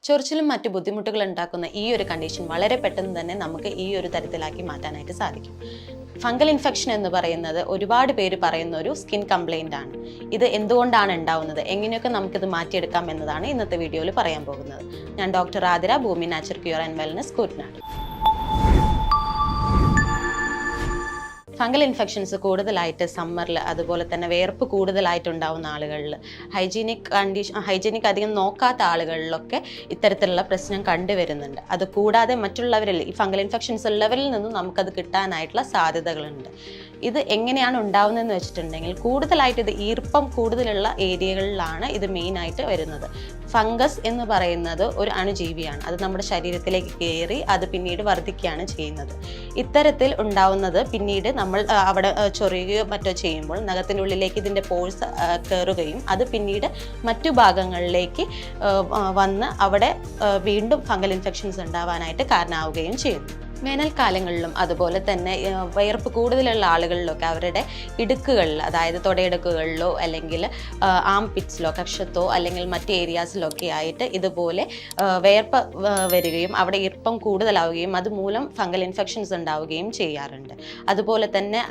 ചൊറിച്ചിലും മറ്റു ബുദ്ധിമുട്ടുകൾ ഉണ്ടാക്കുന്ന ഈ ഒരു കണ്ടീഷൻ വളരെ പെട്ടെന്ന് തന്നെ നമുക്ക് ഈ ഒരു തരത്തിലാക്കി മാറ്റാനായിട്ട് സാധിക്കും. ഫംഗൽ ഇൻഫെക്ഷൻ എന്ന് പറയുന്നത് ഒരുപാട് പേര് പറയുന്ന ഒരു സ്കിൻ കംപ്ലൈൻ്റ് ആണ്. ഇത് എന്തുകൊണ്ടാണ് ഉണ്ടാവുന്നത്, എങ്ങനെയൊക്കെ നമുക്കിത് മാറ്റിയെടുക്കാം എന്നതാണ് ഇന്നത്തെ വീഡിയോയിൽ പറയാൻ പോകുന്നത്. ഞാൻ doctor Athira, Bhoomi natural cure and wellness, Koottanad. Fungal infections കൂടുതലായിട്ട് സമ്മറിൽ, അതുപോലെ തന്നെ വിയർപ്പ് കൂടുതലായിട്ടുണ്ടാവുന്ന ആളുകളിൽ, ഹൈജീനിക് അധികം നോക്കാത്ത ആളുകളിലൊക്കെ ഇത്തരത്തിലുള്ള പ്രശ്നം കണ്ടുവരുന്നുണ്ട്. അതുകൂടാതെ മറ്റുള്ളവരിൽ ഈ ഫംഗൽ ഇൻഫെക്ഷൻസ് ഉള്ളവരിൽ നിന്നും നമുക്കത് കിട്ടാനായിട്ടുള്ള സാധ്യതകളുണ്ട്. ഇത് എങ്ങനെയാണ് ഉണ്ടാവുന്നതെന്ന് വെച്ചിട്ടുണ്ടെങ്കിൽ കൂടുതലായിട്ട് ഇത് ഈർപ്പം കൂടുതലുള്ള ഏരിയകളിലാണ് ഇത് മെയിനായിട്ട് വരുന്നത്. ഫംഗസ് എന്ന് പറയുന്നത് ഒരു അണുജീവിയാണ്. അത് നമ്മുടെ ശരീരത്തിലേക്ക് കയറി അത് പിന്നീട് വർദ്ധിക്കുകയാണ് ചെയ്യുന്നത്. ഇത്തരത്തിൽ ഉണ്ടാവുന്നത് പിന്നീട് നമ്മൾ അവിടെ ചൊറിയുകയോ മറ്റോ ചെയ്യുമ്പോൾ നഖത്തിനുള്ളിലേക്ക് ഇതിൻ്റെ പോഴ്സ് കയറുകയും അത് പിന്നീട് മറ്റു ഭാഗങ്ങളിലേക്ക് വന്ന് അവിടെ വീണ്ടും ഫംഗൽ ഇൻഫെക്ഷൻസ് ഉണ്ടാവാനായിട്ട് കാരണമാവുകയും ചെയ്യുന്നു. വേനൽക്കാലങ്ങളിലും അതുപോലെ തന്നെ വിയർപ്പ് കൂടുതലുള്ള ആളുകളിലൊക്കെ അവരുടെ ഇടുക്കുകളിൽ, അതായത് തൊടയിടുക്കുകളിലോ അല്ലെങ്കിൽ ആംപിറ്റ്സിലോ, കക്ഷത്തോ അല്ലെങ്കിൽ മറ്റ് ഏരിയാസിലൊക്കെ ആയിട്ട് ഇതുപോലെ വിയർപ്പ് വരികയും അവിടെ ഈർപ്പം കൂടുതലാവുകയും അതുമൂലം ഫംഗൽ ഇൻഫെക്ഷൻസ് ഉണ്ടാവുകയും ചെയ്യാറുണ്ട്. അതുപോലെ തന്നെ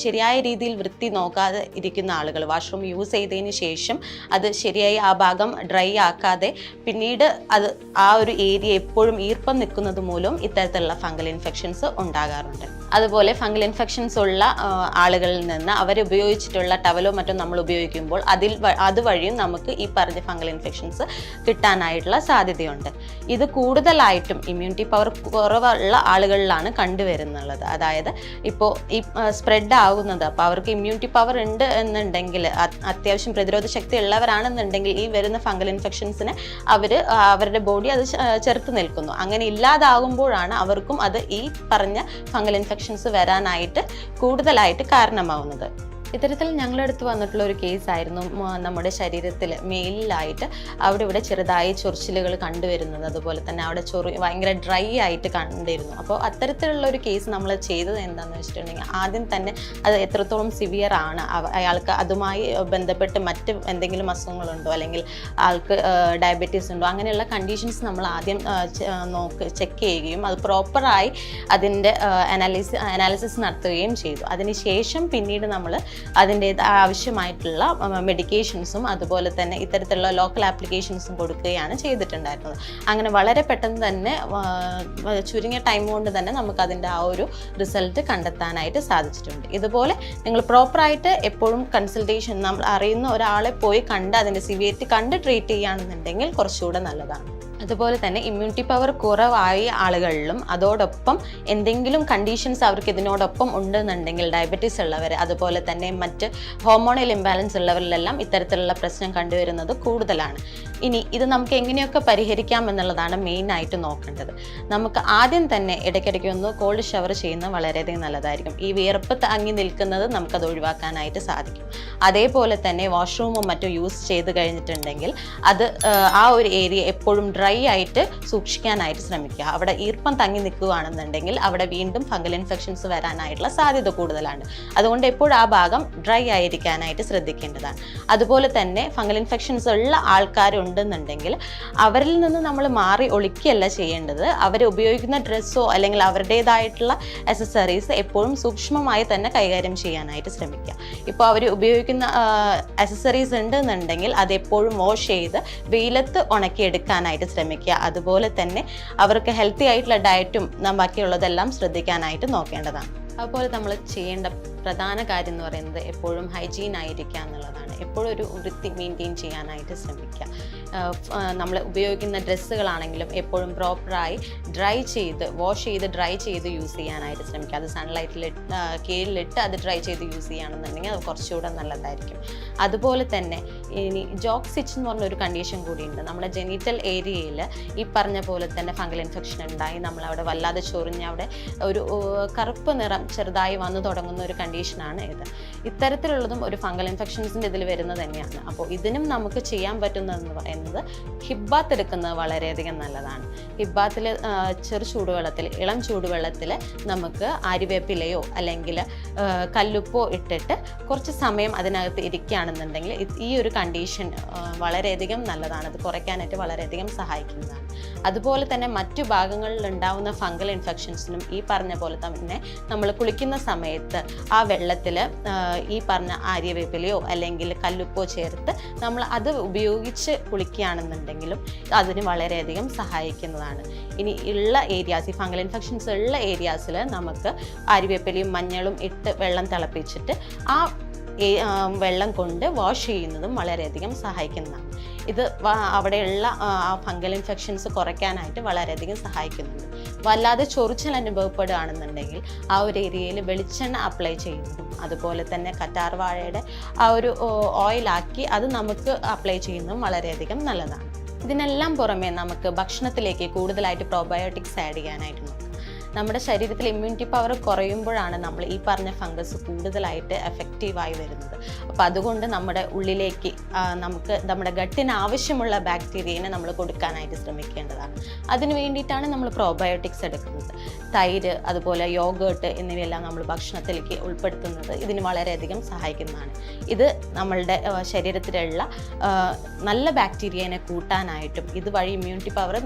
ശരിയായ രീതിയിൽ വൃത്തി നോക്കാതെ ഇരിക്കുന്ന ആളുകൾ വാഷ്റൂം യൂസ് ചെയ്തതിന് ശേഷം അത് ശരിയായി ആ ഭാഗം ഡ്രൈ ആക്കാതെ പിന്നീട് അത് ആ ഒരു ഏരിയ എപ്പോഴും ഈർപ്പം നിൽക്കുന്നത് മൂലം ഇത്തരത്തിലുള്ള ഫംഗൽ ഇൻഫെക്ഷൻസ് ഉണ്ടാകാറുണ്ട്. അതുപോലെ ഫംഗൽ ഇൻഫെക്ഷൻസ് ഉള്ള ആളുകളിൽ നിന്ന് അവർ ഉപയോഗിച്ചിട്ടുള്ള ടവലോ മറ്റോ നമ്മൾ ഉപയോഗിക്കുമ്പോൾ അതുവഴിയും നമുക്ക് ഈ പറഞ്ഞ ഫംഗൽ ഇൻഫെക്ഷൻസ് കിട്ടാനായിട്ടുള്ള സാധ്യതയുണ്ട്. ഇത് കൂടുതലായിട്ടും ഇമ്മ്യൂണിറ്റി പവർ കുറവുള്ള ആളുകളിലാണ് കണ്ടുവരുന്നുള്ളത്. അതായത് ഇപ്പോൾ ഈ സ്പ്രെഡ് ആകുന്നത്, അപ്പോൾ അവർക്ക് ഇമ്മ്യൂണിറ്റി പവർ ഉണ്ട് എന്നുണ്ടെങ്കിൽ, അത്യാവശ്യം പ്രതിരോധ ശക്തി ഉള്ളവരാണെന്നുണ്ടെങ്കിൽ ഈ വരുന്ന ഫംഗൽ ഇൻഫെക്ഷൻസിന് അവരുടെ ബോഡി അത് ചെറുത്ത് നിൽക്കുന്നു. അങ്ങനെ ഇല്ലാതാകുമ്പോഴാണ് അവർക്കും അത് ഈ പറഞ്ഞ ഫംഗൽ ഇൻഫെക്ഷൻസ് വരാനായിട്ട് കൂടുതലായിട്ട് കാരണമാവുന്നത്. ഇത്തരത്തിൽ ഞങ്ങളടുത്ത് വന്നിട്ടുള്ള ഒരു കേസായിരുന്നു നമ്മുടെ ശരീരത്തിൽ മെയിലായിട്ട് അവിടെ ഇവിടെ ചെറുതായി ചൊറിച്ചിലുകൾ കണ്ടുവരുന്നത്. അതുപോലെ തന്നെ അവിടെ ഭയങ്കര ഡ്രൈ ആയിട്ട് കണ്ടിരുന്നു. അപ്പോൾ അത്തരത്തിലുള്ള ഒരു കേസ് നമ്മൾ ചെയ്തത് എന്താണെന്ന് വെച്ചിട്ടുണ്ടെങ്കിൽ ആദ്യം തന്നെ അത് എത്രത്തോളം സിവിയർ ആണ്, അയാൾക്ക് അതുമായി ബന്ധപ്പെട്ട് മറ്റ് എന്തെങ്കിലും അസുഖങ്ങളുണ്ടോ അല്ലെങ്കിൽ ആൾക്ക് ഡയബറ്റീസ് ഉണ്ടോ, അങ്ങനെയുള്ള കണ്ടീഷൻസ് നമ്മൾ ആദ്യം ചെക്ക് ചെയ്യുകയും അത് പ്രോപ്പറായി അതിൻ്റെ അനാലിസിസ് നടത്തുകയും ചെയ്തു. അതിനുശേഷം പിന്നീട് നമ്മൾ അതിൻ്റെ ആവശ്യമായിട്ടുള്ള മെഡിക്കേഷൻസും അതുപോലെ തന്നെ ഇത്തരത്തിലുള്ള ലോക്കൽ ആപ്ലിക്കേഷൻസും കൊടുക്കുകയാണ് ചെയ്തിട്ടുണ്ടായിരുന്നത്. അങ്ങനെ വളരെ പെട്ടെന്ന് തന്നെ ചുരുങ്ങിയ ടൈം കൊണ്ട് തന്നെ നമുക്ക് അതിൻ്റെ ആ ഒരു റിസൾട്ട് കണ്ടെത്താനായിട്ട് സാധിച്ചിട്ടുണ്ട്. ഇതുപോലെ നിങ്ങൾ പ്രോപ്പറായിട്ട് എപ്പോഴും കൺസൾട്ടേഷൻ, നമ്മൾ അറിയുന്ന ഒരാളെ പോയി കണ്ട് അതിൻ്റെ സിവിയറിറ്റി കണ്ട് ട്രീറ്റ് ചെയ്യുകയാണെന്നുണ്ടെങ്കിൽ കുറച്ചുകൂടെ നല്ലതാണ്. അതുപോലെ തന്നെ ഇമ്മ്യൂണിറ്റി പവർ കുറവായ ആളുകളിലും അതോടൊപ്പം എന്തെങ്കിലും കണ്ടീഷൻസ് അവർക്ക് ഇതിനോടൊപ്പം ഉണ്ടെന്നുണ്ടെങ്കിൽ, ഡയബറ്റീസ് ഉള്ളവർ അതുപോലെ തന്നെ മറ്റ് ഹോർമോണൽ ഇംബാലൻസ് ഉള്ളവരിലെല്ലാം ഇത്തരത്തിലുള്ള പ്രശ്നം കണ്ടുവരുന്നത് കൂടുതലാണ്. ഇനി ഇത് നമുക്ക് എങ്ങനെയൊക്കെ പരിഹരിക്കാം എന്നുള്ളതാണ് മെയിനായിട്ട് നോക്കേണ്ടത്. നമുക്ക് ആദ്യം തന്നെ ഇടയ്ക്കിടയ്ക്ക് ഒന്ന് കോൾഡ് ഷവർ ചെയ്യുന്നത് വളരെയധികം നല്ലതായിരിക്കും. ഈ വിയർപ്പ് താങ്ങി നിൽക്കുന്നത് നമുക്കത് ഒഴിവാക്കാനായിട്ട് സാധിക്കും. അതേപോലെ തന്നെ വാഷ്റൂമും മറ്റും യൂസ് ചെയ്ത് കഴിഞ്ഞിട്ടുണ്ടെങ്കിൽ അത് ആ ഒരു ഏരിയ എപ്പോഴും ഡ്രൈ ആയിട്ട് സൂക്ഷിക്കാനായിട്ട് ശ്രമിക്കുക. അവിടെ ഈർപ്പം തങ്ങി നിൽക്കുകയാണെന്നുണ്ടെങ്കിൽ അവിടെ വീണ്ടും ഫംഗൽ ഇൻഫെക്ഷൻസ് വരാനായിട്ടുള്ള സാധ്യത കൂടുതലാണ്. അതുകൊണ്ട് എപ്പോഴും ആ ഭാഗം ഡ്രൈ ആയിരിക്കാനായിട്ട് ശ്രദ്ധിക്കേണ്ടതാണ്. അതുപോലെ തന്നെ ഫംഗൽ ഇൻഫെക്ഷൻസ് ഉള്ള ആൾക്കാരുണ്ടെന്നുണ്ടെങ്കിൽ അവരിൽ നിന്ന് നമ്മൾ മാറി ഒളിക്കുകയല്ല ചെയ്യേണ്ടത്. അവർ ഉപയോഗിക്കുന്ന ഡ്രസ്സോ അല്ലെങ്കിൽ അവരുടേതായിട്ടുള്ള അക്സസറീസ് എപ്പോഴും സൂക്ഷ്മമായി തന്നെ കൈകാര്യം ചെയ്യാനായിട്ട് ശ്രമിക്കുക. ഇപ്പോൾ അവർ ഉപയോഗിക്കുന്ന അക്സസറീസ് ഉണ്ടെന്നുണ്ടെങ്കിൽ അതെപ്പോഴും വാഷ് ചെയ്ത് വെയിലത്ത് ഉണക്കിയെടുക്കാനായിട്ട് ശ്രമിക്കുക. അതുപോലെ തന്നെ അവർക്ക് ഹെൽത്തി ആയിട്ടുള്ള ഡയറ്റും ബാക്കിയുള്ളതെല്ലാം ശ്രദ്ധിക്കാനായിട്ട് നോക്കേണ്ടതാണ്. അതുപോലെ നമ്മൾ ചെയ്യേണ്ട പ്രധാന കാര്യം എന്ന് പറയുന്നത് എപ്പോഴും ഹൈജീൻ ആയിരിക്കുക എന്നുള്ളതാണ്. എപ്പോഴും ഒരു വൃത്തി മെയിൻറ്റെയിൻ ചെയ്യാനായിട്ട് ശ്രമിക്കുക. നമ്മൾ ഉപയോഗിക്കുന്ന ഡ്രസ്സുകളാണെങ്കിലും എപ്പോഴും പ്രോപ്പറായി വാഷ് ചെയ്ത് ഡ്രൈ ചെയ്ത് യൂസ് ചെയ്യാനായിട്ട് ശ്രമിക്കുക. അത് സൺലൈറ്റിൽ കീഴിലിട്ട് അത് ഡ്രൈ ചെയ്ത് യൂസ് ചെയ്യുകയാണെന്നുണ്ടെങ്കിൽ അത് കുറച്ചുകൂടെ നല്ലതായിരിക്കും. അതുപോലെ തന്നെ ഇനി ജോക്ക് സ്റ്റിച്ച് എന്ന് പറഞ്ഞൊരു കണ്ടീഷൻ കൂടിയുണ്ട്. നമ്മുടെ ജെനിറ്റൽ ഏരിയയിൽ ഈ പറഞ്ഞ പോലെ തന്നെ ഫംഗൽ ഇൻഫെക്ഷൻ ഉണ്ടായി നമ്മളവിടെ വല്ലാതെ ചൊറിഞ്ഞ് അവിടെ ഒരു കറുപ്പ് നിറം ചെറുതായി വന്നു തുടങ്ങുന്ന ഒരു കണ്ടീഷനാണ് ഇത്. ഇത്തരത്തിലുള്ളതും ഒരു ഫംഗൽ ഇൻഫെക്ഷൻസിൻ്റെ ഇതിൽ വരുന്നത് തന്നെയാണ്. അപ്പോൾ ഇതിനും നമുക്ക് ചെയ്യാൻ പറ്റുന്നതെന്ന് പറയുന്നത് ഹിപ്പ് ബാത്ത് എടുക്കുന്നത് വളരെയധികം നല്ലതാണ്. ഹിപ്പ് ബാത്തിൽ ചെറു ചൂടുവെള്ളത്തിൽ, ഇളം ചൂടുവെള്ളത്തിൽ നമുക്ക് ആര്യവേപ്പിലയോ അല്ലെങ്കിൽ കല്ലുപ്പോ ഇട്ടിട്ട് കുറച്ച് സമയം അതിനകത്ത് ഇരിക്കുകയാണെന്നുണ്ടെങ്കിൽ ഈ ഒരു കണ്ടീഷൻ വളരെയധികം നല്ലതാണ്. അത് കുറയ്ക്കാനായിട്ട് വളരെയധികം സഹായിക്കുന്നതാണ്. അതുപോലെ തന്നെ മറ്റു ഭാഗങ്ങളിൽ ഉണ്ടാവുന്ന ഫംഗൽ ഇൻഫെക്ഷൻസിനും ഈ പറഞ്ഞ പോലെ തന്നെ നമ്മൾ കുളിക്കുന്ന സമയത്ത് ആ വെള്ളത്തിൽ ഈ പറഞ്ഞ ആര്യവേപ്പിലയോ അല്ലെങ്കിൽ കല്ലുപ്പോ ചേർത്ത് നമ്മൾ അത് ഉപയോഗിച്ച് കുളിക്കുകയാണെന്നുണ്ടെങ്കിലും അതിന് വളരെയധികം സഹായിക്കുന്നതാണ്. ഇനി ഉള്ള ഏരിയാസ്, ഈ ഫംഗൽ ഇൻഫെക്ഷൻസ് ഉള്ള ഏരിയാസിൽ നമുക്ക് ആര്യവേപ്പിലയും മഞ്ഞളും ഇട്ട് വെള്ളം തിളപ്പിച്ചിട്ട് ആ വെള്ളം കൊണ്ട് വാഷ് ചെയ്യുന്നതും വളരെയധികം സഹായിക്കുന്നതാണ്. ഇത് അവിടെയുള്ള ആ ഫംഗൽ ഇൻഫെക്ഷൻസ് കുറയ്ക്കാനായിട്ട് വളരെയധികം സഹായിക്കുന്നുണ്ട്. വല്ലാതെ ചൊറിച്ചൽ അനുഭവപ്പെടുകയാണെന്നുണ്ടെങ്കിൽ ആ ഒരു ഏരിയയിൽ വെളിച്ചെണ്ണ അപ്ലൈ ചെയ്യുന്നതും അതുപോലെ തന്നെ കറ്റാർവാഴയുടെ ആ ഒരു ഓയിലാക്കി അത് നമുക്ക് അപ്ലൈ ചെയ്യുന്നതും വളരെയധികം നല്ലതാണ്. ഇതിനെല്ലാം പുറമെ നമുക്ക് ഭക്ഷണത്തിലേക്ക് കൂടുതലായിട്ട് പ്രോബയോട്ടിക്സ് ആഡ് ചെയ്യാനായിട്ട് നോക്കാം. നമ്മുടെ ശരീരത്തിൽ ഇമ്മ്യൂണിറ്റി പവർ കുറയുമ്പോഴാണ് നമ്മൾ ഈ പറഞ്ഞ ഫംഗസ് കൂടുതലായിട്ട് എഫക്റ്റീവായി വരുന്നത്. അപ്പോൾ അതുകൊണ്ട് നമ്മുടെ ഉള്ളിലേക്ക് നമുക്ക് നമ്മുടെ ഗട്ടിന് ആവശ്യമുള്ള ബാക്ടീരിയനെ നമ്മൾ കൊടുക്കാനായിട്ട് ശ്രമിക്കേണ്ടതാണ്. അതിന് വേണ്ടിയിട്ടാണ് നമ്മൾ പ്രോബയോട്ടിക്സ് എടുക്കുന്നത്. തൈര്, അതുപോലെ യോഗേർട്ട് എന്നിവയെല്ലാം നമ്മൾ ഭക്ഷണത്തിലേക്ക് ഉൾപ്പെടുത്തുന്നത് ഇതിന് വളരെയധികം സഹായിക്കുന്നതാണ്. ഇത് നമ്മളുടെ ശരീരത്തിലുള്ള നല്ല ബാക്ടീരിയനെ കൂട്ടാനായിട്ടും ഇതുവഴി ഇമ്മ്യൂണിറ്റി പവർ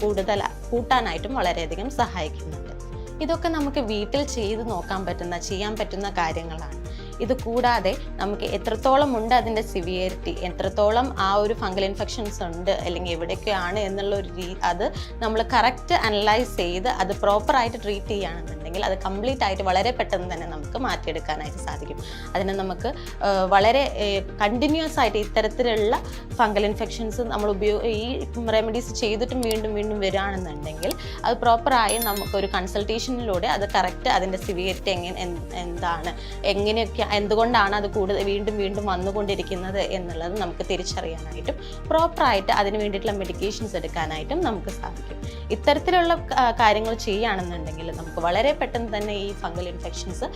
കൂടുതൽ കൂട്ടാനായിട്ടും വളരെയധികം സഹായിക്കുന്നു. ഇതൊക്കെ നമുക്ക് വീട്ടിൽ ചെയ്യാൻ പറ്റുന്ന കാര്യങ്ങളാണ്. ഇത് കൂടാതെ നമുക്ക് എത്രത്തോളം ഉണ്ട് അതിൻ്റെ സിവിയറിറ്റി, എത്രത്തോളം ആ ഒരു ഫംഗൽ ഇൻഫെക്ഷൻസ് ഉണ്ട് അല്ലെങ്കിൽ എവിടെയൊക്കെയാണ് എന്നുള്ള അത് നമ്മൾ കറക്റ്റ് അനലൈസ് ചെയ്ത് അത് പ്രോപ്പറായിട്ട് ട്രീറ്റ് ചെയ്യുകയാണെന്നുണ്ടെങ്കിൽ അത് കംപ്ലീറ്റ് ആയിട്ട് വളരെ പെട്ടെന്ന് തന്നെ നമുക്ക് മാറ്റിയെടുക്കാനായിട്ട് സാധിക്കും. അതിന് നമുക്ക് വളരെ കണ്ടിന്യൂസ് ആയിട്ട് ഇത്തരത്തിലുള്ള ഫംഗൽ ഇൻഫെക്ഷൻസ് നമ്മൾ ഈ റെമഡീസ് ചെയ്തിട്ടും വീണ്ടും വീണ്ടും വരികയാണെന്നുണ്ടെങ്കിൽ അത് പ്രോപ്പറായി നമുക്കൊരു കൺസൾട്ടേഷനിലൂടെ അത് കറക്റ്റ് അതിൻ്റെ സിവിയറിറ്റി എന്താണ്, എങ്ങനെയൊക്കെ, എന്തുകൊണ്ടാണ് അത് വീണ്ടും വീണ്ടും വന്നുകൊണ്ടിരിക്കുന്നത് എന്നുള്ളത് നമുക്ക് തിരിച്ചറിയാനായിട്ടും പ്രോപ്പറായിട്ട് അതിന് വേണ്ടിയിട്ടുള്ള മെഡിക്കേഷൻസ് എടുക്കാനായിട്ടും നമുക്ക് സാധിക്കും. ഇത്തരത്തിലുള്ള കാര്യങ്ങൾ ചെയ്യുകയാണെന്നുണ്ടെങ്കിൽ നമുക്ക് വളരെ പെട്ടെന്ന് തന്നെ ഈ ഫംഗൽ ഇൻഫെക്ഷൻസ്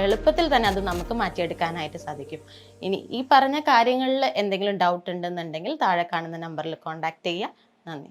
എളുപ്പത്തിൽ തന്നെ അത് നമുക്ക് മാറ്റിയെടുക്കാനായിട്ട് സാധിക്കും. ഇനി ഈ പറഞ്ഞ കാര്യങ്ങളിൽ എന്തെങ്കിലും ഡൗട്ട് ഉണ്ടെന്നുണ്ടെങ്കിൽ താഴെ കാണുന്ന നമ്പറിൽ കോൺടാക്ട് ചെയ്യുക. നന്ദി.